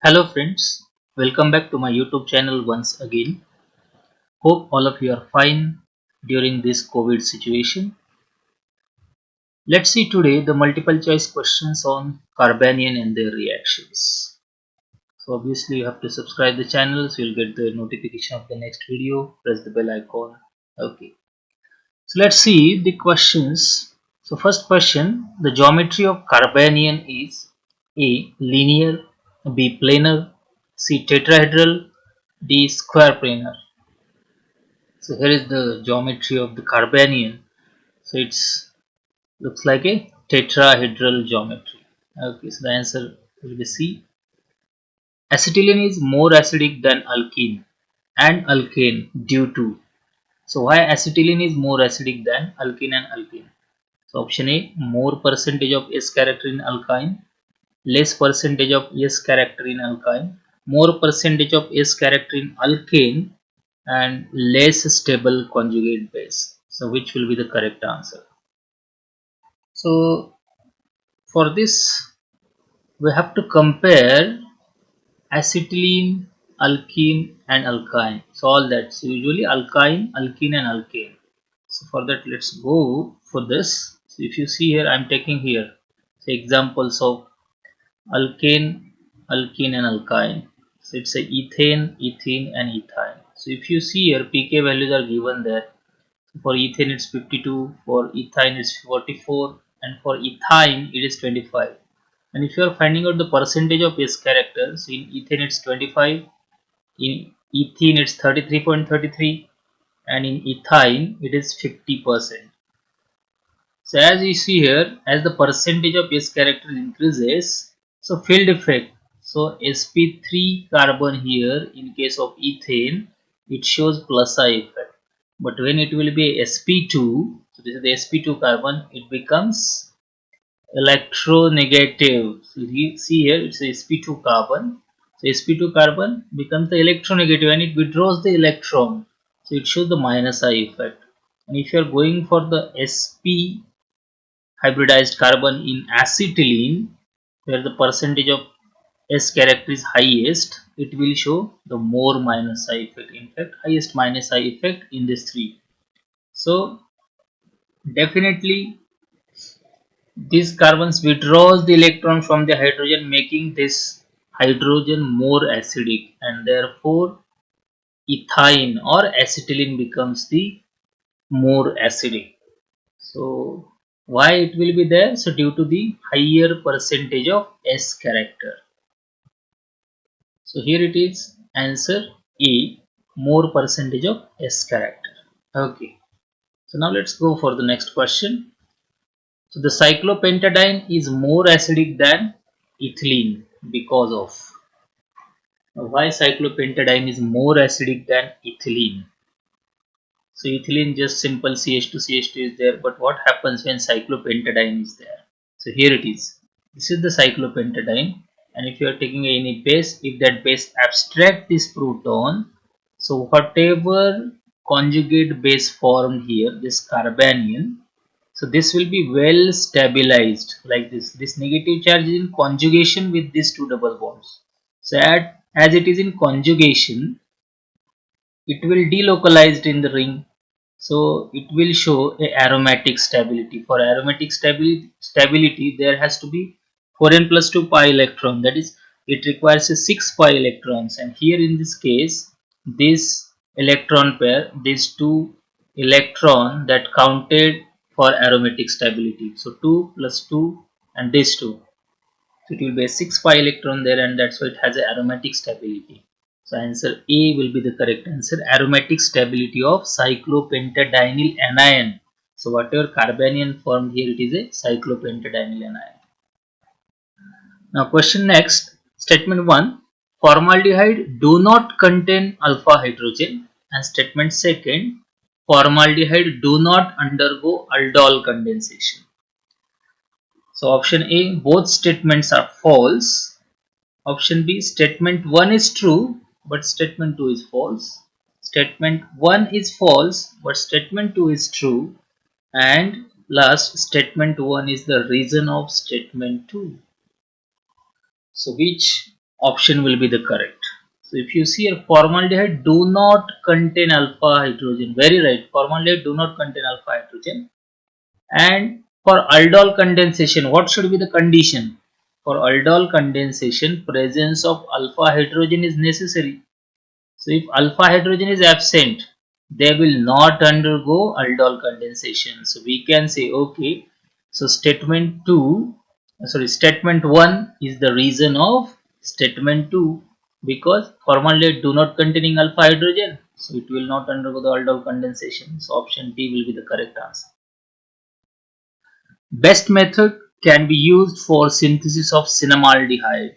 Hello friends, welcome back to my YouTube channel once again. Hope all of you are fine during this COVID situation. Let's see today the multiple choice questions on carbanion and their reactions. So obviously you have to subscribe the channel so you'll get the notification of the next video. Press the bell icon. Okay. So let's see the questions. So first question, the geometry of carbanion is A. Linear, B. Planar, C. Tetrahedral, D. Square planar. So here is the geometry of the carbanion. So it's looks like a tetrahedral geometry. Okay, so the answer will be C. Acetylene is more acidic than alkene and alkane due to. So why acetylene is more acidic than alkene and alkane? So option A, more percentage of S character in alkyne, less percentage of S character in alkyne, more percentage of S character in alkane, and less stable conjugate base. So which will be the correct answer? So for this we have to compare acetylene, alkene and alkyne. So all that. So usually alkyne, alkene and alkane. So for that let's go for this. So if you see here I am taking here say examples of alkane, alkene and alkyne. So it's a ethane, ethene and ethyne. So if you see here pK values are given there. For ethane it's 52, for ethyne it's 44 and for ethyne it is 25. And if you are finding out the percentage of S characters, in ethane it's 25, in ethene it's 33.33 and in ethyne it is 50%. So as you see here, as the percentage of S character increases, so field effect. So sp3 carbon here in case of ethane, it shows plus I effect. But when it will be sp2, so this is the sp2 carbon, it becomes electronegative. So you see here it's a sp2 carbon. So sp2 carbon becomes the electronegative and it withdraws the electron. So it shows the minus I effect. And if you are going for the sp hybridized carbon in acetylene where the percentage of S character is highest, it will show the more minus I effect. In fact, highest minus I effect in this three. So definitely these carbons withdraws the electron from the hydrogen, making this hydrogen more acidic, and therefore ethyne or acetylene becomes the more acidic. So why it will be there? So due to the higher percentage of S character. So here it is answer A, more percentage of S character. Okay. So now let's go for the next question. So the cyclopentadiene is more acidic than ethylene because of. Now why cyclopentadiene is more acidic than ethylene? So ethylene just simple CH2 is there, but what happens when cyclopentadiene is there? So here it is. This is the cyclopentadiene, and if you are taking any base, if that base abstract this proton, so whatever conjugate base formed here, this carbanion, so this will be well stabilized like this. This negative charge is in conjugation with these two double bonds. So as it is in conjugation, it will delocalized in the ring, so it will show a aromatic stability. For aromatic stability there has to be 4n plus 2 pi electron, that is it requires a 6 pi electrons, and here in this case this electron pair, these two electron that counted for aromatic stability, so 2 plus 2 and this 2, so it will be a 6 pi electron there, and that's why it has a aromatic stability. So answer A will be the correct answer. Aromatic stability of cyclopentadienyl anion. So whatever carbanion formed here, it is a cyclopentadienyl anion. Now question next. Statement 1. Formaldehyde do not contain alpha hydrogen. And statement 2. Formaldehyde do not undergo aldol condensation. So option A, both statements are false. Option B, statement 1 is true but statement 2 is false. Statement 1 is false but statement 2 is true. And last, statement 1 is the reason of statement 2. So which option will be the correct. So if you see here, formaldehyde do not contain alpha hydrogen. Very right. Formaldehyde do not contain alpha hydrogen. And for aldol condensation, what should be the condition? For aldol condensation, presence of alpha hydrogen is necessary. So if alpha hydrogen is absent, they will not undergo aldol condensation. So we can say, okay, so statement 1 is the reason of statement 2, because formaldehyde do not containing alpha hydrogen, so it will not undergo the aldol condensation. So option D will be the correct answer. Best method can be used for synthesis of cinnamaldehyde.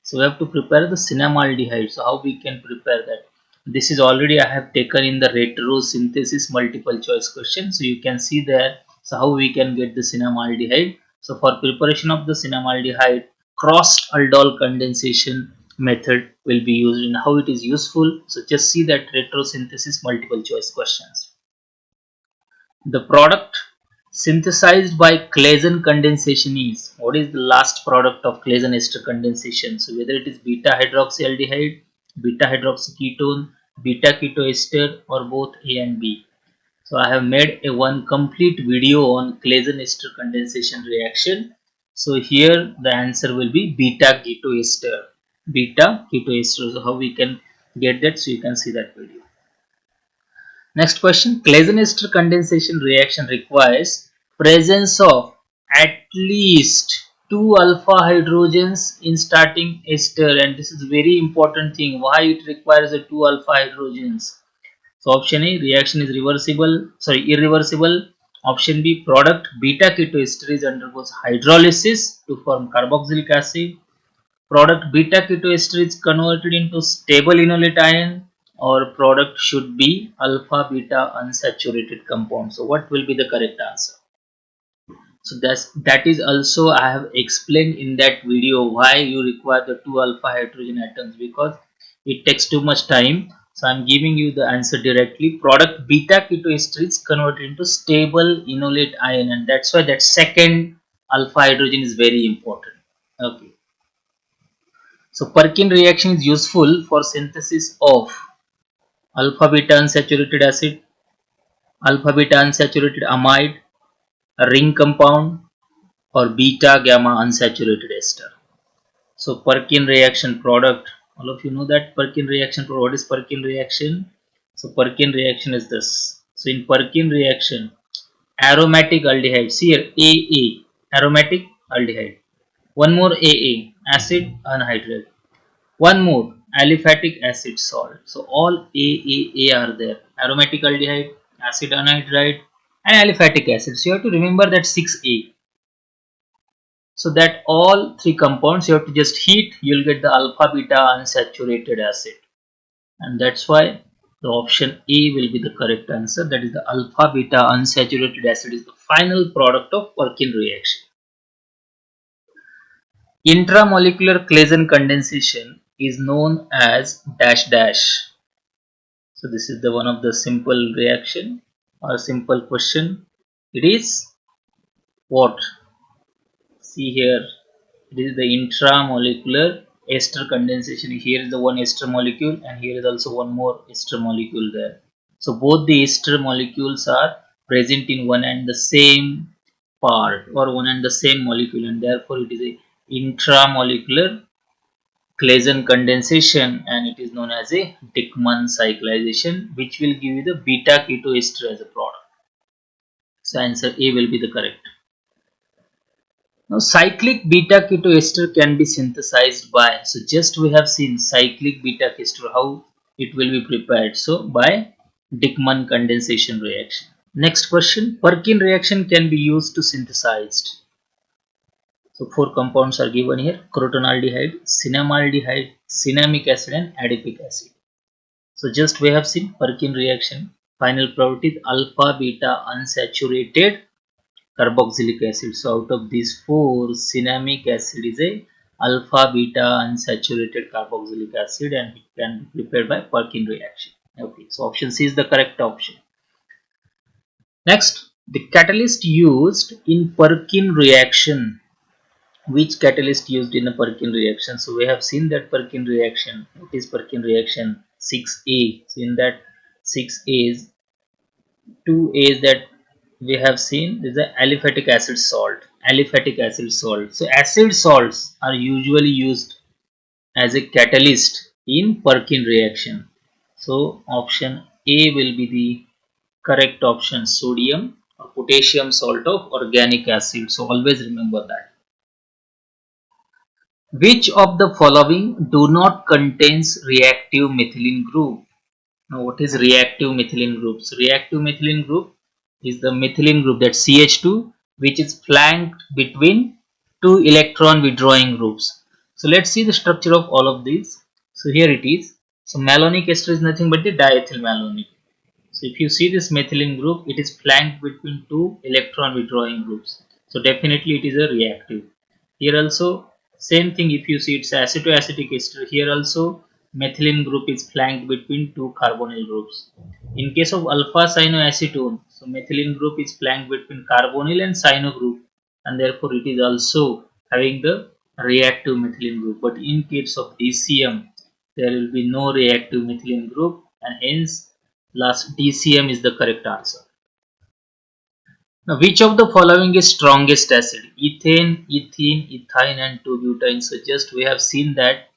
So we have to prepare the cinnamaldehyde. So how we can prepare that? This is already I have taken in the retro synthesis multiple choice question. So you can see there. So how we can get the cinnamaldehyde. So for preparation of the cinnamaldehyde, cross aldol condensation method will be used, and how it is useful. So just see that retro synthesis multiple choice questions. The product synthesized by Claisen condensation is, what is the last product of Claisen ester condensation? So whether it is beta hydroxyaldehyde, beta hydroxyketone, beta ketoester, or both A and B. So I have made a one complete video on Claisen ester condensation reaction. So here the answer will be beta ketoester. Beta ketoester. So how we can get that? So you can see that video. Next question, Claisen ester condensation reaction requires presence of at least 2 alpha hydrogens in starting ester, and this is very important thing. Why it requires a 2 alpha hydrogens? So option A, reaction is irreversible. Option B, product beta ketoesteroids undergoes hydrolysis to form carboxylic acid. Product beta ketoester is converted into stable enolate ion, or product should be alpha beta unsaturated compound. So what will be the correct answer? So that is also I have explained in that video why you require the 2 alpha hydrogen atoms, because it takes too much time. So I'm giving you the answer directly. Product beta ketoester is converted into stable enolate ion, and that's why that second alpha hydrogen is very important. Okay. So Perkin reaction is useful for synthesis of alpha beta unsaturated acid, alpha beta unsaturated amide, a ring compound, or beta gamma unsaturated ester. So Perkin reaction product, all of you know that Perkin reaction. What is Perkin reaction? So Perkin reaction is this. So in Perkin reaction, aromatic aldehyde, see here AA, aromatic aldehyde. One more AA, acid anhydride. One more, aliphatic acid salt. So all AAA are there. Aromatic aldehyde, acid anhydride, and aliphatic acid. So you have to remember that 6A. So that all three compounds you have to just heat, you'll get the alpha beta unsaturated acid. And that's why the option A will be the correct answer. That is, the alpha beta unsaturated acid is the final product of Perkin reaction. Intramolecular Claisen condensation is known as dash dash. So this is the one of the simple reaction or simple question. It is what? See here, it is the intramolecular ester condensation. Here is the one ester molecule, and here is also one more ester molecule there. So both the ester molecules are present in one and the same part, or one and the same molecule, and therefore it is a intramolecular Claisen condensation, and it is known as a Dickmann cyclization, which will give you the beta ketoester as a product. So answer A will be the correct. Now cyclic beta ketoester can be synthesized by, so just we have seen cyclic beta ketoester, how it will be prepared. So by Dickmann condensation reaction. Next question, Perkin reaction can be used to synthesized. So four compounds are given here: crotonaldehyde, cinnamaldehyde, cinnamic acid, and adipic acid. So just we have seen Perkin reaction. Final product is alpha beta unsaturated carboxylic acid. So out of these four, cinnamic acid is a alpha beta unsaturated carboxylic acid, and it can be prepared by Perkin reaction. Okay, so option C is the correct option. Next, the catalyst used in Perkin reaction. Which catalyst used in a Perkin reaction? So we have seen that Perkin reaction. What is Perkin reaction? 6A. So in that 6A's, 2A's that we have seen is the aliphatic acid salt. Aliphatic acid salt. So acid salts are usually used as a catalyst in Perkin reaction. So option A will be the correct option, sodium or potassium salt of organic acid. So always remember that. Which of the following do not contains reactive methylene group? Now what is reactive methylene group? So reactive methylene group is the methylene group, that CH2, which is flanked between two electron withdrawing groups. So let's see the structure of all of these. So here it is. So malonic ester is nothing but the diethyl malonic. So if you see this methylene group, it is flanked between two electron withdrawing groups. So definitely it is a reactive. Here also same thing, if you see it's acetoacetic ester, here also methylene group is flanked between two carbonyl groups. In case of alpha cyanoacetone, so methylene group is flanked between carbonyl and cyano group, and therefore it is also having the reactive methylene group. But in case of DCM, there will be no reactive methylene group, and hence last DCM is the correct answer. Now, which of the following is strongest acid? Ethane, ethene, ethyne, and 2-butene. So just we have seen that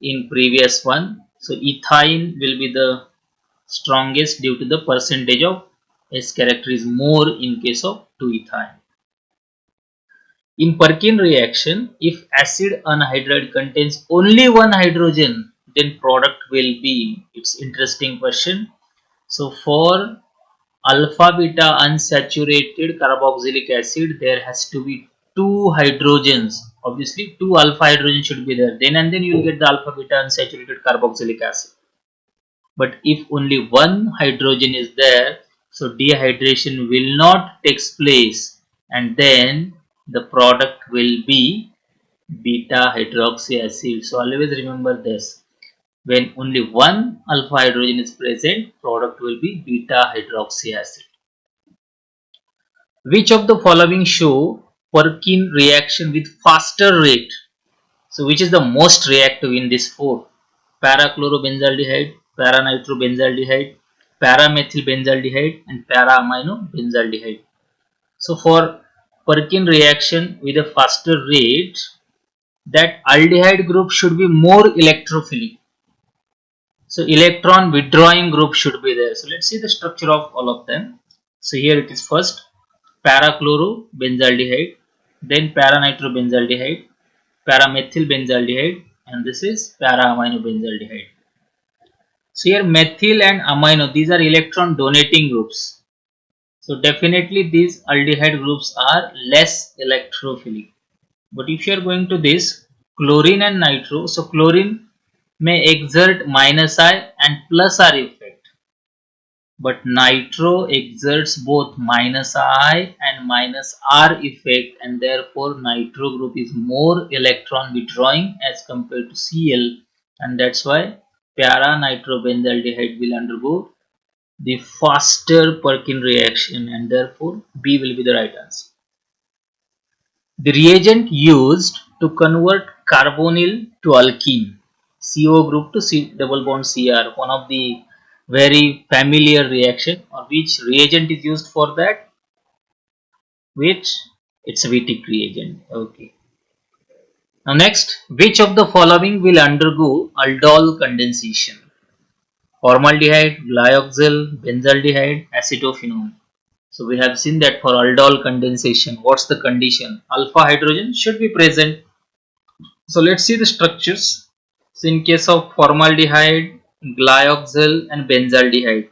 in previous one. So ethyne will be the strongest due to the percentage of S character is more in case of 2-ethine. In Perkin reaction, if acid anhydride contains only one hydrogen, then product will be, it's interesting question. So for alpha beta unsaturated carboxylic acid, there has to be two hydrogens. Obviously two alpha hydrogens should be there, then and then you will get the alpha beta unsaturated carboxylic acid. But if only one hydrogen is there, so dehydration will not take place, and then the product will be beta hydroxy acid. So always remember this, when only one alpha hydrogen is present, product will be beta hydroxy acid. Which of the following show Perkin reaction with faster rate? So which is the most reactive in this four? Parachlorobenzaldehyde, paranitrobenzaldehyde, paramethylbenzaldehyde, and para-aminobenzaldehyde. So for Perkin reaction with a faster rate, that aldehyde group should be more electrophilic. So electron withdrawing group should be there. So let's see the structure of all of them. So here it is first parachlorobenzaldehyde, then paranitrobenzaldehyde, paramethylbenzaldehyde, and this is para-aminobenzaldehyde. So here methyl and amino, these are electron donating groups. So definitely these aldehyde groups are less electrophilic. But if you are going to this chlorine and nitro, so chlorine may exert minus I and plus R effect, but nitro exerts both minus I and minus R effect, and therefore nitro group is more electron withdrawing as compared to Cl, and that's why para nitrobenzaldehyde will undergo the faster Perkin reaction, and therefore B will be the right answer. The reagent used to convert carbonyl to alkene, CO group to C double bond Cr, one of the very familiar reaction, or which reagent is used for that? Which? It's a Wittig reagent. Okay. Now next, which of the following will undergo aldol condensation? Formaldehyde, glyoxal, benzaldehyde, acetophenone. So we have seen that for aldol condensation, what's the condition? Alpha hydrogen should be present. So let's see the structures. So in case of formaldehyde, glyoxal and benzaldehyde,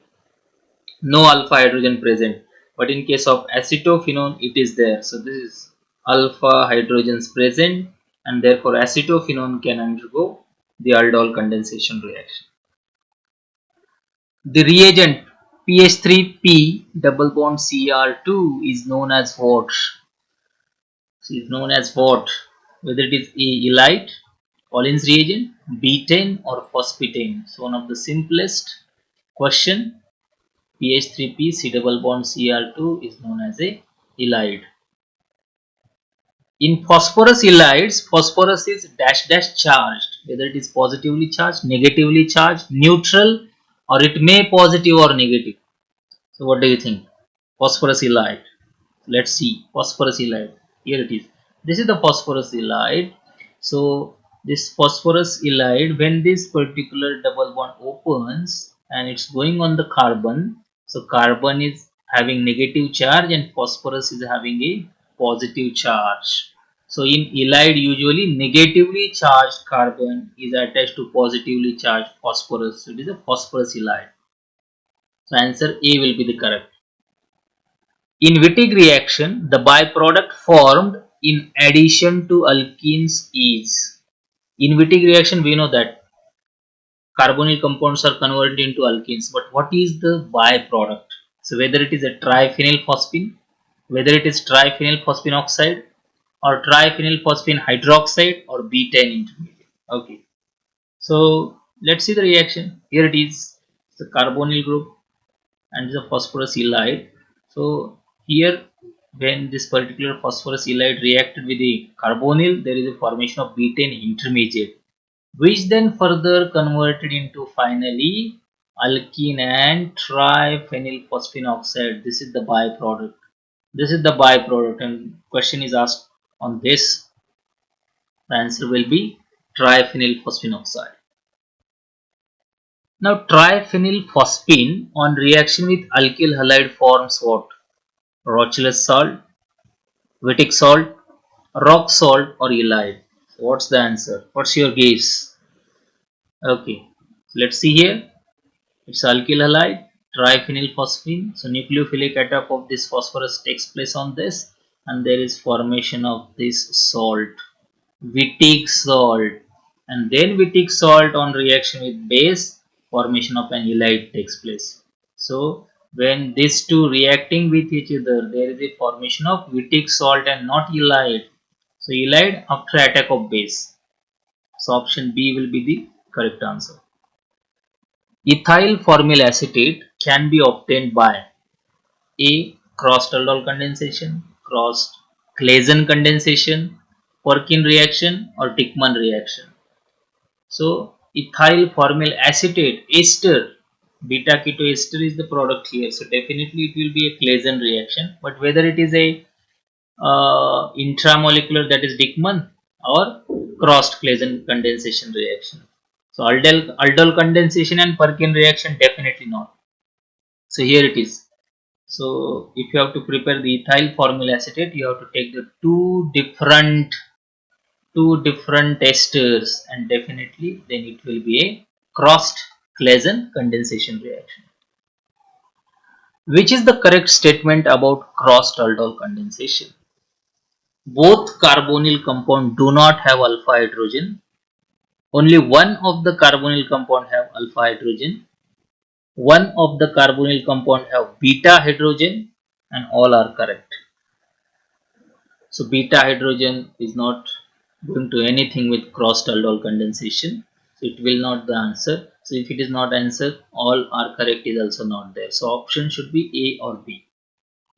no alpha hydrogen present. But in case of acetophenone, it is there. So this is alpha hydrogens present, and therefore acetophenone can undergo the aldol condensation reaction. The reagent PH3P double bond Cr2 is known as what? So is known as what? Whether it is elite, Collins reagent, betaine or phosphatane. So one of the simplest question, PH3P C double bond Cr2 is known as a elide. In phosphorus ylides, phosphorus is dash dash charged, whether it is positively charged, negatively charged, neutral, or it may positive or negative. So what do you think? Phosphorus ylide. Let's see phosphorus ylide. Here it is. This is the phosphorus ylide. So this phosphorus ylide, when this particular double bond opens and it's going on the carbon, so carbon is having negative charge and phosphorus is having a positive charge. So in ylide, usually negatively charged carbon is attached to positively charged phosphorus. So it is a phosphorus ylide. So answer A will be the correct. In Wittig reaction, the byproduct formed in addition to alkenes is. In Wittig reaction, we know that carbonyl compounds are converted into alkenes, but what is the byproduct? So whether it is a triphenylphosphine, whether it is triphenylphosphine oxide or triphenylphosphine hydroxide or betaine intermediate. Okay. So let's see the reaction. Here it is. It's the carbonyl group and the phosphorus ylide. So here when this particular phosphorus ylide reacted with the carbonyl, there is a formation of betaine intermediate, which then further converted into finally alkene and triphenylphosphine oxide. This is the byproduct. This is the byproduct, and question is asked on this. The answer will be triphenylphosphine oxide. Now triphenylphosphine on reaction with alkyl halide forms what? Rochless salt, Wittig salt, rock salt or ylide. So what's the answer? What's your guess? Okay, so let's see here. It's alkyl halide, triphenylphosphine. So nucleophilic attack of this phosphorus takes place on this, and there is formation of this salt, Wittig salt, and then Wittig salt on reaction with base, formation of an ylide takes place. So when these two reacting with each other, there is a formation of Wittig salt and not ylide. So ylide after attack of base. So option B will be the correct answer. Ethyl formyl acetate can be obtained by A. Crossed aldol condensation, crossed Claisen condensation, Perkin reaction or Dickmann reaction. So ethyl formyl acetate ester, beta ketoester is the product here. So definitely it will be a Claisen reaction. But whether it is a intramolecular, that is Dickmann, or crossed Claisen condensation reaction. So aldol condensation and Perkin reaction, definitely not. So here it is. So if you have to prepare the ethyl formyl acetate, you have to take the two different esters, and definitely then it will be a crossed Claisen condensation reaction. Which is the correct statement about crossed aldol condensation? Both carbonyl compound do not have alpha hydrogen. Only one of the carbonyl compound have alpha hydrogen. One of the carbonyl compound have beta hydrogen, and all are correct. So beta hydrogen is not going to anything with crossed aldol condensation. So it will not the answer. So if it is not answer, all are correct is also not there. So option should be A or B.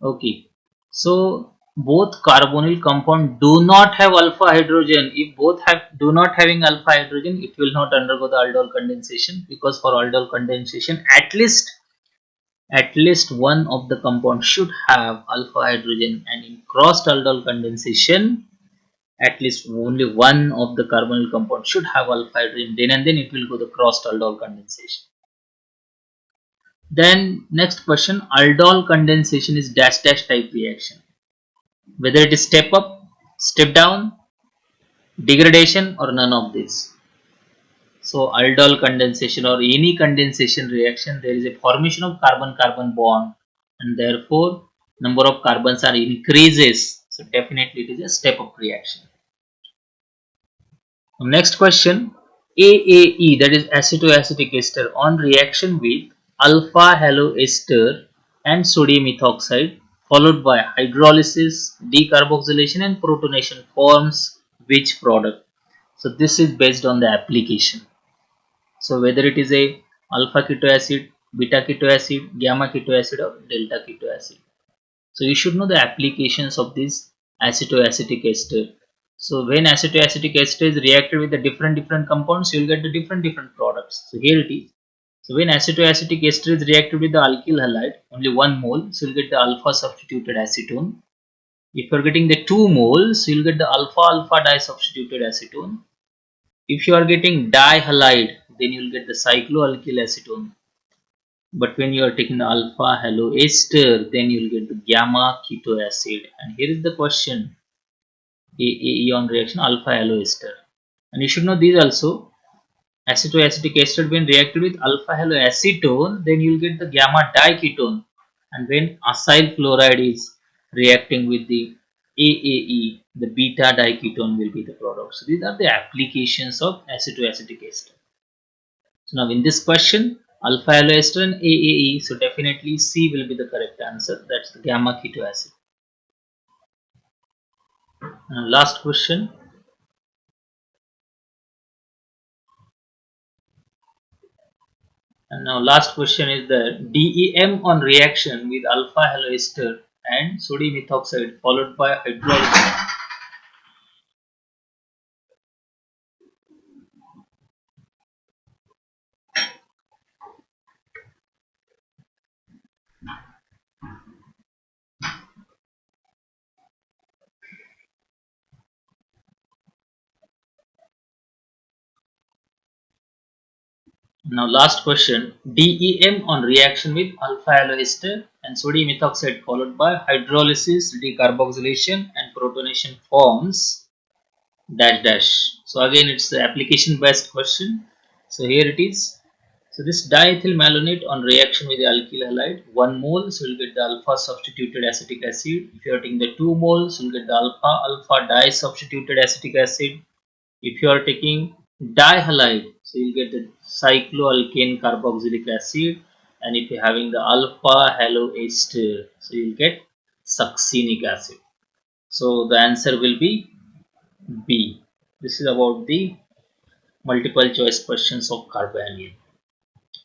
Okay. So both carbonyl compound do not have alpha hydrogen. If both do not having alpha hydrogen, it will not undergo the aldol condensation, because for aldol condensation at least one of the compound should have alpha hydrogen, and in crossed aldol condensation at least only one of the carbonyl compound should have alpha hydrogen, then and then it will go the crossed aldol condensation. Then next question, aldol condensation is dash dash type reaction, whether it is step up, step down, degradation or none of this. So aldol condensation or any condensation reaction, there is a formation of carbon-carbon bond, and therefore number of carbons are increases. So definitely it is a step-up reaction. Next question, AAE, that is acetoacetic ester, on reaction with alpha haloester and sodium ethoxide followed by hydrolysis, decarboxylation and protonation forms which product? So this is based on the application. So whether it is a alpha ketoacid, beta ketoacid, gamma ketoacid or delta ketoacid. So you should know the applications of these acetoacetic ester. So when acetoacetic ester is reacted with the different compounds, you will get the different products. So here it is. So when acetoacetic ester is reacted with the alkyl halide, only 1 mole, so you will get the alpha substituted acetone. If you are getting the 2 moles, you will get the alpha alpha disubstituted acetone. If you are getting dihalide, then you will get the cycloalkyl acetone. But when you are taking the alpha haloester, then you will get the gamma keto acid. And here is the question: ion reaction alpha haloester. And you should know these also. Acetoacetic ester when reacted with alpha haloacetone, then you will get the gamma diketone. And when acyl chloride is reacting with the AAE, the beta diketone will be the product. So these are the applications of acetoacetic ester. So now in this question, alpha haloester and AAE, so definitely C will be the correct answer. That's the gamma keto acid. Last question. And now last question is the DEM on reaction with alpha haloester and sodium ethoxide followed by hydrolysis. Now last question, DEM on reaction with alpha haloester and sodium ethoxide followed by hydrolysis, decarboxylation and protonation forms dash dash. So again it's the application based question. So here it is. So this diethyl malonate on reaction with the alkyl halide, 1 mole, so you'll get the alpha substituted acetic acid. If you are taking the 2 moles, you'll get the alpha alpha disubstituted acetic acid. If you are taking dihalide, so you'll get the cycloalkane carboxylic acid. And if you're having the alpha haloester, so you'll get succinic acid. So the answer will be B. This is about the multiple choice questions of carbanion.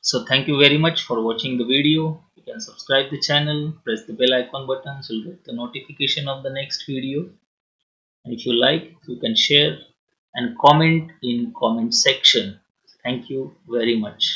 So thank you very much for watching the video. You can subscribe the channel, press the bell icon button so you'll get the notification of the next video. And if you like, you can share and comment in comment section. Thank you very much.